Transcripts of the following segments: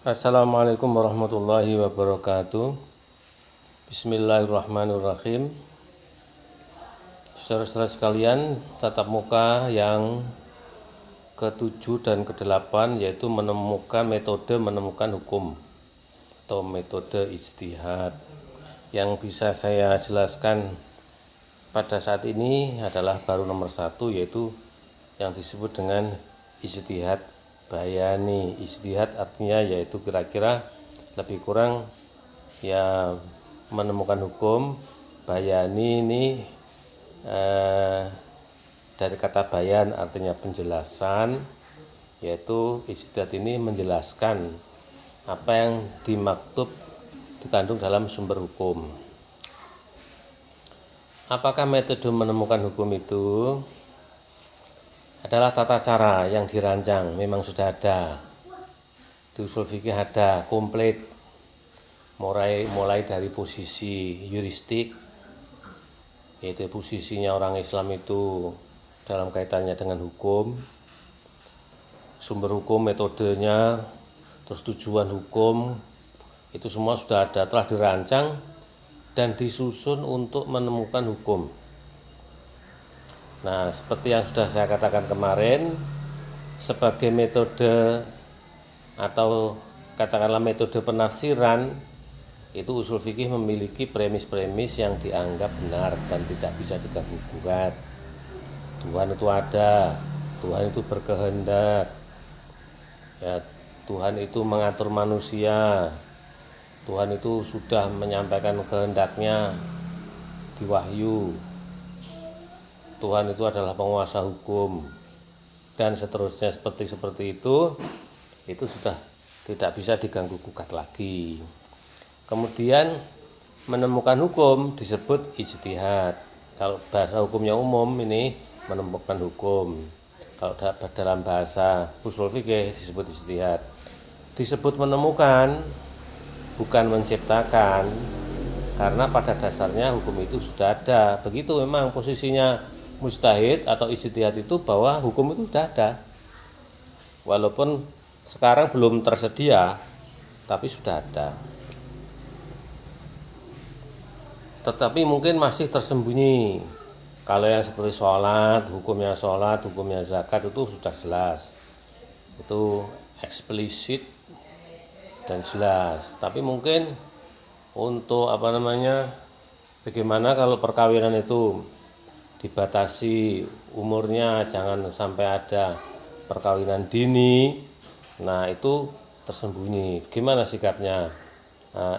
Assalamualaikum warahmatullahi wabarakatuh. Bismillahirrahmanirrahim. Saudara-saudara sekalian, tatap muka yang ke-7 dan ke-8 yaitu menemukan hukum atau metode ijtihad. Yang bisa saya jelaskan pada saat ini adalah baru nomor 1, yaitu yang disebut dengan ijtihad bayani. Ijtihad artinya yaitu kira-kira lebih kurang ya menemukan hukum. Bayani ini dari kata bayan artinya penjelasan, yaitu ijtihad ini menjelaskan apa yang dikandung dalam sumber hukum. Apakah metode menemukan hukum itu adalah tata cara yang dirancang? Memang sudah ada di usul fikih, ada komplit, mulai dari posisi yuristik, yaitu posisinya orang Islam itu dalam kaitannya dengan hukum, sumber hukum, metodenya, terus tujuan hukum, itu semua sudah ada, telah dirancang dan disusun untuk menemukan hukum. Nah, seperti yang sudah saya katakan kemarin, sebagai metode atau katakanlah metode penafsiran, itu usul fikih memiliki premis-premis yang dianggap benar dan tidak bisa diganggu-gugat. Tuhan itu ada, Tuhan itu berkehendak, ya, Tuhan itu mengatur manusia, Tuhan itu sudah menyampaikan kehendaknya di wahyu, Tuhan itu adalah penguasa hukum, dan seterusnya seperti itu sudah tidak bisa diganggu gugat lagi. Kemudian menemukan hukum disebut ijtihad. Kalau bahasa hukumnya umum ini menemukan hukum. Kalau dalam bahasa usul fikih disebut ijtihad. Disebut menemukan, bukan menciptakan, karena pada dasarnya hukum itu sudah ada. Begitu memang posisinya mujtahid atau ijtihad itu, bahwa hukum itu sudah ada. Walaupun sekarang belum tersedia, tapi sudah ada. Tetapi mungkin masih tersembunyi. Kalau yang seperti sholat, hukumnya zakat itu sudah jelas. Itu eksplisit dan jelas. Tapi mungkin untuk bagaimana kalau perkawinan itu dibatasi umurnya, jangan sampai ada perkawinan dini. Nah, itu tersembunyi. Gimana sikapnya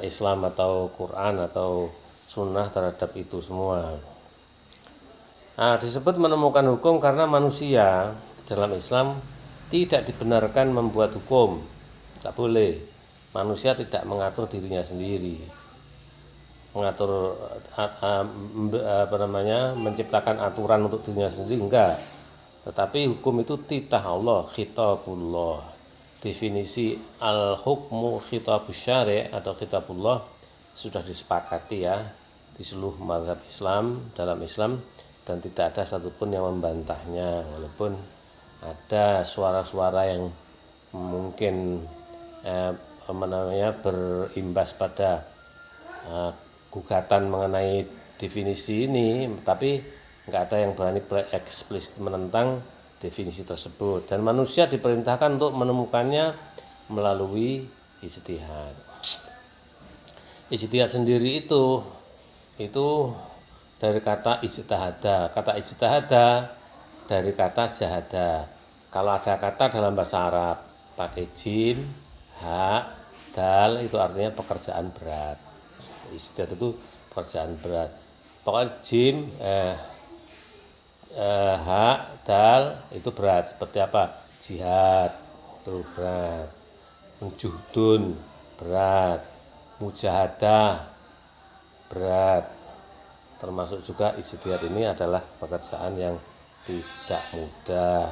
Islam atau Quran atau sunnah terhadap itu semua? Nah, disebut menemukan hukum karena manusia dalam Islam tidak dibenarkan membuat hukum. Tak boleh. Manusia tidak mengatur dirinya sendiri, menciptakan aturan untuk dirinya sendiri, enggak. Tetapi hukum itu titah Allah, khitabullah. Definisi al-hukmu khitabus syari' atau khitabullah sudah disepakati ya di seluruh mazhab Islam, dalam Islam, dan tidak ada satupun yang membantahnya, walaupun ada suara-suara yang mungkin berimbas pada gugatan mengenai definisi ini, tapi nggak ada yang berani eksplisit menentang definisi tersebut. Dan manusia diperintahkan untuk menemukannya melalui ijtihad. Ijtihad sendiri itu dari kata ijtihada. Kata ijtihada dari kata jahada. Kalau ada kata dalam bahasa Arab pakai jim, ha, dal, itu artinya pekerjaan berat. Ijtihad itu pekerjaan berat. Pokoknya jim, ha, dal itu berat. Seperti apa? Jihad itu berat. Juhdun berat. Mujahadah berat. Termasuk juga ijtihad ini adalah pekerjaan yang tidak mudah.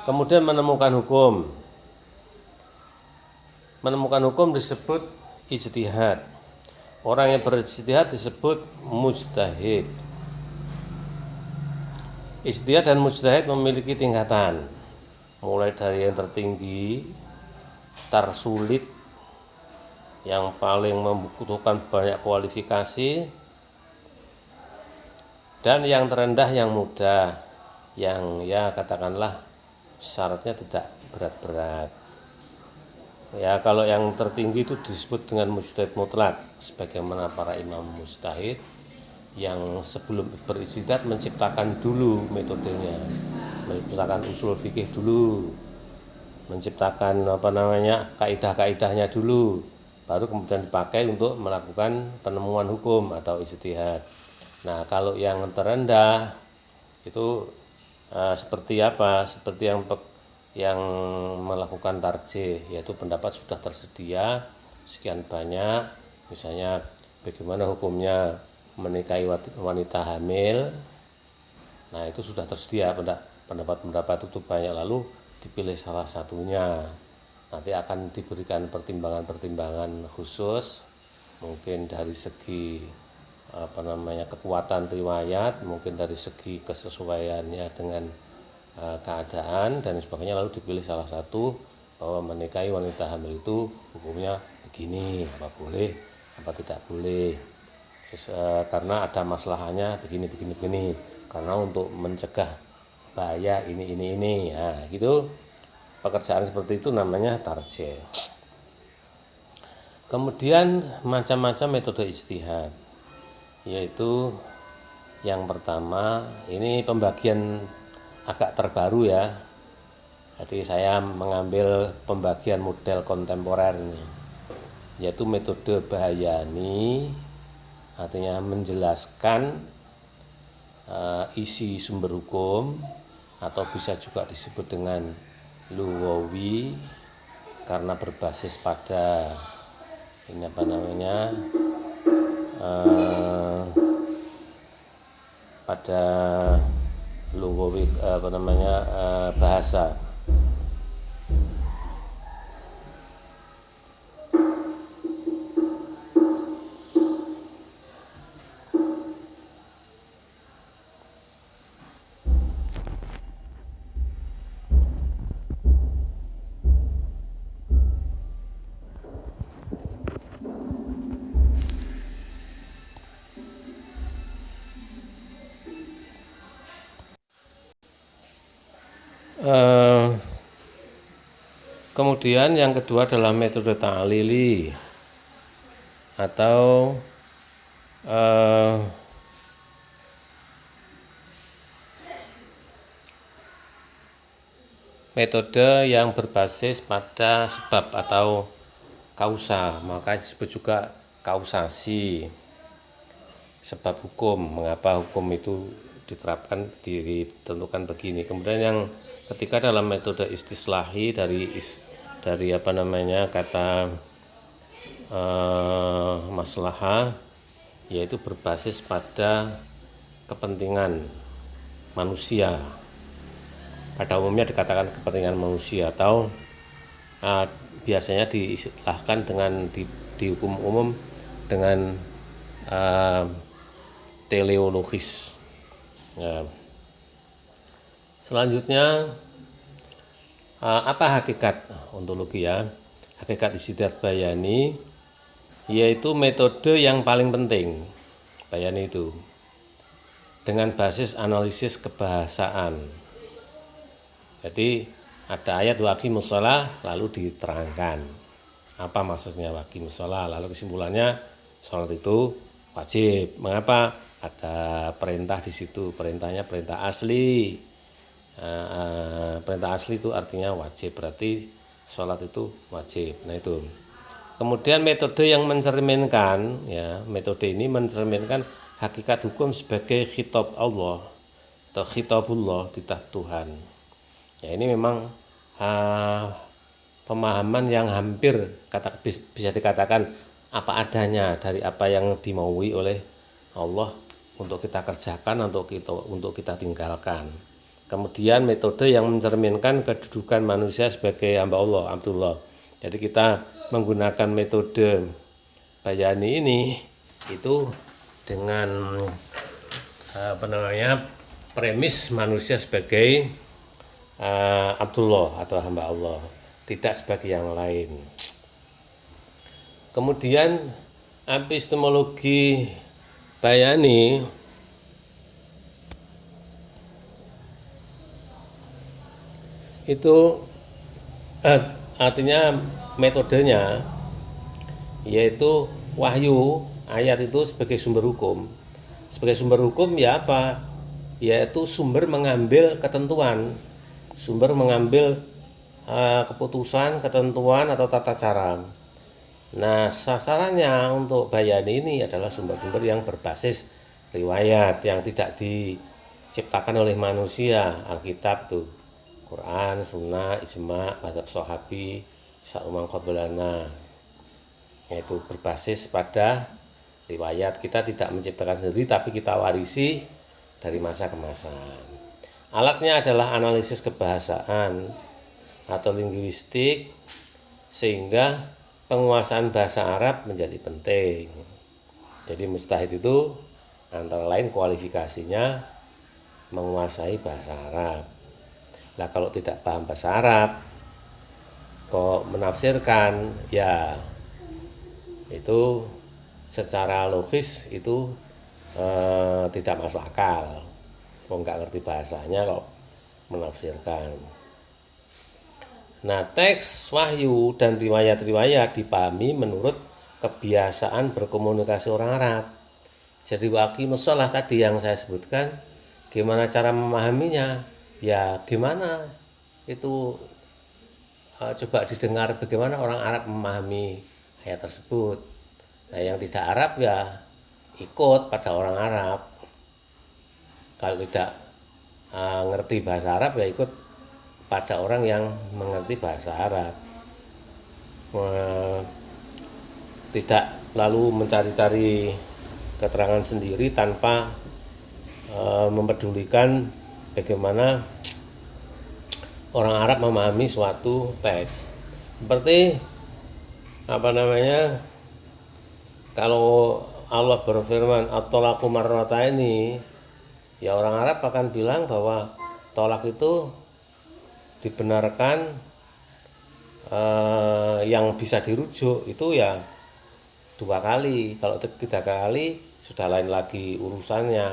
Kemudian menemukan hukum. Menemukan hukum disebut ijtihad. Orang yang berijtihad disebut mujtahid. Ijtihad dan mujtahid memiliki tingkatan, mulai dari yang tertinggi tersulit, yang paling membutuhkan banyak kualifikasi, dan yang terendah yang mudah, yang ya katakanlah syaratnya tidak berat-berat. Ya kalau yang tertinggi itu disebut dengan mujtahid mutlak, sebagaimana para imam mujtahid yang sebelum berijtihad menciptakan dulu metodenya, menciptakan usul fikih dulu, menciptakan kaidah-kaidahnya dulu, baru kemudian dipakai untuk melakukan penemuan hukum atau ijtihad. Nah kalau yang terendah itu seperti apa? Seperti yang melakukan tarjih, yaitu pendapat sudah tersedia sekian banyak, misalnya bagaimana hukumnya menikahi wanita hamil. Nah itu sudah tersedia pendapat-pendapat itu banyak, lalu dipilih salah satunya, nanti akan diberikan pertimbangan-pertimbangan khusus, mungkin dari segi kekuatan riwayat, mungkin dari segi kesesuaiannya dengan keadaan dan sebagainya, lalu dipilih salah satu bahwa menikahi wanita hamil itu hukumnya begini, apa boleh, apa tidak boleh, karena ada masalahnya begini, karena untuk mencegah bahaya ini. Nah, gitu. Pekerjaan seperti itu namanya tarjih. Kemudian macam-macam metode ijtihad, yaitu yang pertama, ini pembagian agak terbaru ya. Jadi saya mengambil pembagian model kontemporer ini, yaitu metode Bahayani, artinya menjelaskan isi sumber hukum, atau bisa juga disebut dengan Luwawi, karena berbasis pada pada Luwawi bahasa. Kemudian yang kedua adalah metode ta'lili, atau metode yang berbasis pada sebab atau kausa, maka disebut juga kausasi, sebab hukum, mengapa hukum itu diterapkan, ditentukan begini. Kemudian yang ketiga dalam metode istislahi, dari kata maslahah, yaitu berbasis pada kepentingan manusia. Pada umumnya dikatakan kepentingan manusia, atau biasanya diistilahkan dengan di hukum umum dengan teleologis. Ya. Selanjutnya, apa hakikat ontologi ya? Hakikat ijtihad Bayani, yaitu metode yang paling penting Bayani itu, dengan basis analisis kebahasaan. Jadi ada ayat waqimus shalah, lalu diterangkan apa maksudnya waqimus shalah, lalu kesimpulannya sholat itu wajib. Mengapa? Ada perintah di situ, perintahnya perintah asli. Perintah asli itu artinya wajib, berarti sholat itu wajib. Nah itu. Kemudian metode yang mencerminkan, ya, metode ini mencerminkan hakikat hukum sebagai khitab Allah atau khitabullah, titah Tuhan. Ya, ini memang pemahaman yang hampir bisa dikatakan apa adanya dari apa yang dimaui oleh Allah untuk kita kerjakan, untuk kita tinggalkan. Kemudian metode yang mencerminkan kedudukan manusia sebagai hamba Allah, Abdullah. Jadi kita menggunakan metode Bayani ini itu dengan premis manusia sebagai Abdullah atau hamba Allah, tidak sebagai yang lain. Kemudian epistemologi bayani itu artinya metodenya yaitu wahyu ayat itu sebagai sumber hukum. Sebagai sumber hukum ya apa? Yaitu sumber mengambil ketentuan, sumber mengambil keputusan, ketentuan atau tata cara. Nah, sasarannya untuk bayani ini adalah sumber-sumber yang berbasis riwayat yang tidak diciptakan oleh manusia. Alkitab tuh, Quran, Sunnah, Ijma, Mazhab Sahabi, Sa'umang Qablana. Yaitu berbasis pada riwayat. Kita tidak menciptakan sendiri, tapi kita warisi dari masa ke masa. Alatnya adalah analisis kebahasaan atau linguistik, sehingga penguasaan bahasa Arab menjadi penting. Jadi mustahid itu antara lain kualifikasinya menguasai bahasa Arab. Lah kalau tidak paham bahasa Arab, kok menafsirkan, ya itu secara logis itu tidak masuk akal. Kok nggak ngerti bahasanya kok menafsirkan. Nah, teks wahyu dan riwayat-riwayat dipahami menurut kebiasaan berkomunikasi orang Arab. Jadi waqimus shalah tadi yang saya sebutkan, gimana cara memahaminya? Ya gimana itu coba didengar bagaimana orang Arab memahami ayat tersebut. Nah, yang tidak Arab ya ikut pada orang Arab. Kalau tidak ngerti bahasa Arab ya ikut pada orang yang mengerti bahasa Arab. Tidak lalu mencari-cari keterangan sendiri tanpa mempedulikan bagaimana orang Arab memahami suatu teks. Seperti kalau Allah berfirman at-thalaqu marrataini, ya orang Arab akan bilang bahwa tolak itu dibenarkan yang bisa dirujuk itu ya 2 kali. Kalau 3 kali sudah lain lagi urusannya.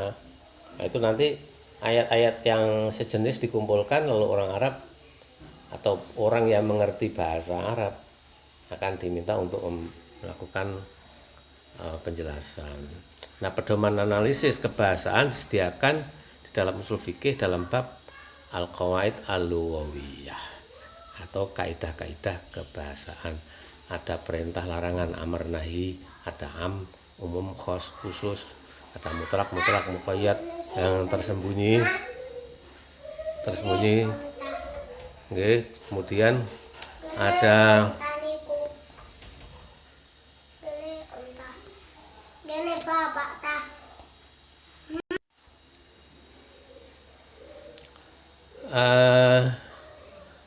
Nah, itu nanti ayat-ayat yang sejenis dikumpulkan, lalu orang Arab atau orang yang mengerti bahasa Arab akan diminta untuk melakukan penjelasan. Nah, pedoman analisis kebahasaan disediakan di dalam usul fikih dalam bab Al-Qawaid Al-Lughawiyah atau kaidah-kaidah kebahasaan. Ada perintah, larangan, amar, nahi, ada am, umum, khos, khusus, ada mutlak, muqayyad yang tersembunyi. Kemudian ada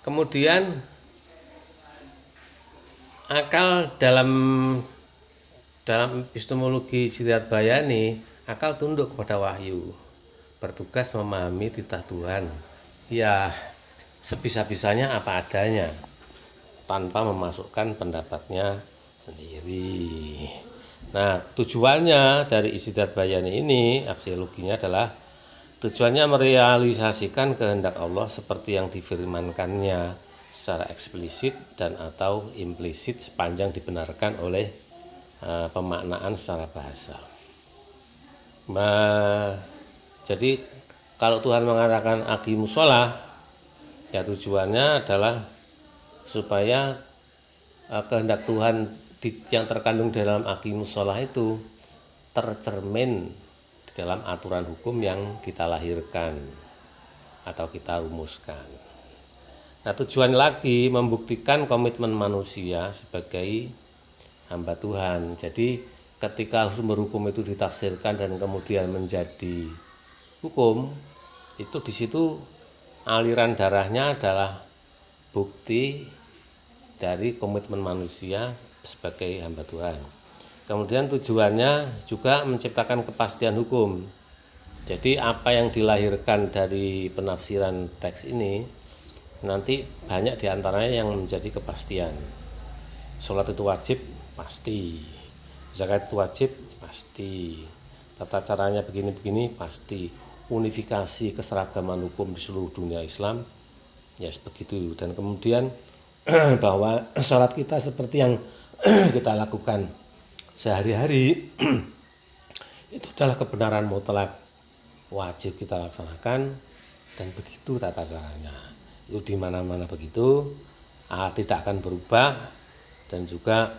kemudian akal dalam epistemologi Sidat Bayani, akal tunduk kepada wahyu, bertugas memahami titah Tuhan ya sebisa-bisanya apa adanya tanpa memasukkan pendapatnya sendiri. Nah, tujuannya dari Sidat Bayani ini, aksiologinya adalah tujuannya merealisasikan kehendak Allah seperti yang difirmankannya secara eksplisit dan atau implisit sepanjang dibenarkan oleh pemaknaan secara bahasa. Jadi kalau Tuhan mengatakan aqimus shalah, ya tujuannya adalah supaya kehendak Tuhan yang terkandung dalam aqimus shalah itu tercermin di dalam aturan hukum yang kita lahirkan atau kita rumuskan. Nah, tujuan lagi membuktikan komitmen manusia sebagai hamba Tuhan. Jadi ketika sumber hukum itu ditafsirkan dan kemudian menjadi hukum, itu di situ aliran darahnya adalah bukti dari komitmen manusia sebagai hamba Tuhan. Kemudian tujuannya juga menciptakan kepastian hukum. Jadi apa yang dilahirkan dari penafsiran teks ini nanti banyak diantaranya yang menjadi kepastian. Sholat itu wajib, pasti. Zakat itu wajib, pasti. Tata caranya begini-begini, pasti. Unifikasi keseragaman hukum di seluruh dunia Islam, ya begitu. Dan kemudian bahwa sholat kita seperti yang kita lakukan sehari-hari itu adalah kebenaran mutlak, wajib kita laksanakan, dan begitu tata caranya. Itu di mana-mana begitu, tidak akan berubah, dan juga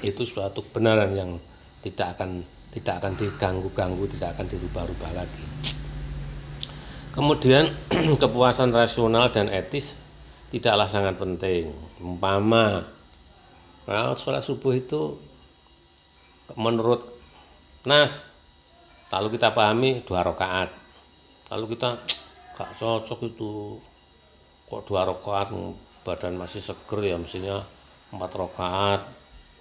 itu suatu kebenaran yang tidak akan diganggu-ganggu, tidak akan dirubah-rubah lagi. Kemudian kepuasan rasional dan etis tidaklah sangat penting. Umpama sholat subuh itu menurut nas, lalu kita pahami 2 rakaat, lalu kita gak cocok itu, kok 2 rakaat, badan masih seger ya, mestinya 4 rakaat.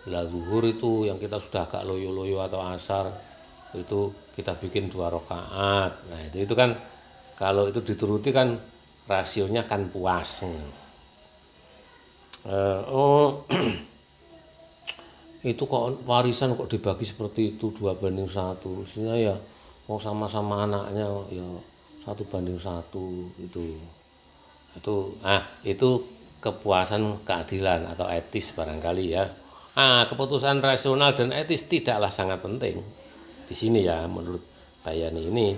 Lah zuhur itu yang kita sudah agak loyo-loyo atau asar itu kita bikin 2 rakaat. Nah itu kan kalau itu dituruti kan rasionya kan puas. Itu kok warisan kok dibagi seperti itu 2:1, mestinya ya mau sama-sama anaknya ya 1:1 itu kepuasan keadilan atau etis barangkali ya. Keputusan rasional dan etis tidaklah sangat penting di sini ya menurut Bayani ini,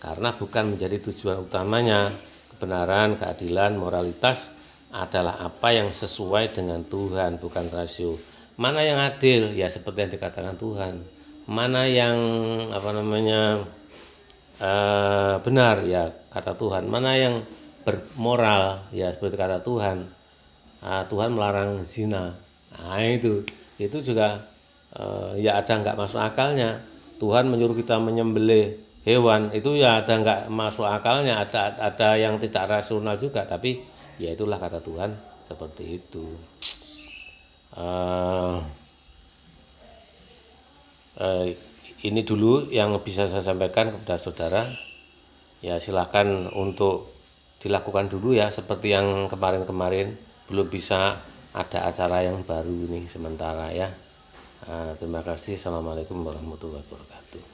karena bukan menjadi tujuan utamanya. Kebenaran, keadilan, moralitas adalah apa yang sesuai dengan Tuhan, bukan rasio. Mana yang adil ya seperti yang dikatakan Tuhan, mana yang benar ya kata Tuhan, mana yang bermoral ya seperti kata Tuhan. Tuhan melarang zina, itu juga ya ada nggak masuk akalnya. Tuhan menyuruh kita menyembelih hewan, itu ya ada nggak masuk akalnya, ada yang tidak rasional juga, tapi ya itulah kata Tuhan seperti itu. Ini dulu yang bisa saya sampaikan kepada saudara. Ya silakan untuk dilakukan dulu ya, seperti yang kemarin-kemarin belum bisa ada acara yang baru ini sementara ya. Terima kasih. Assalamualaikum warahmatullahi wabarakatuh.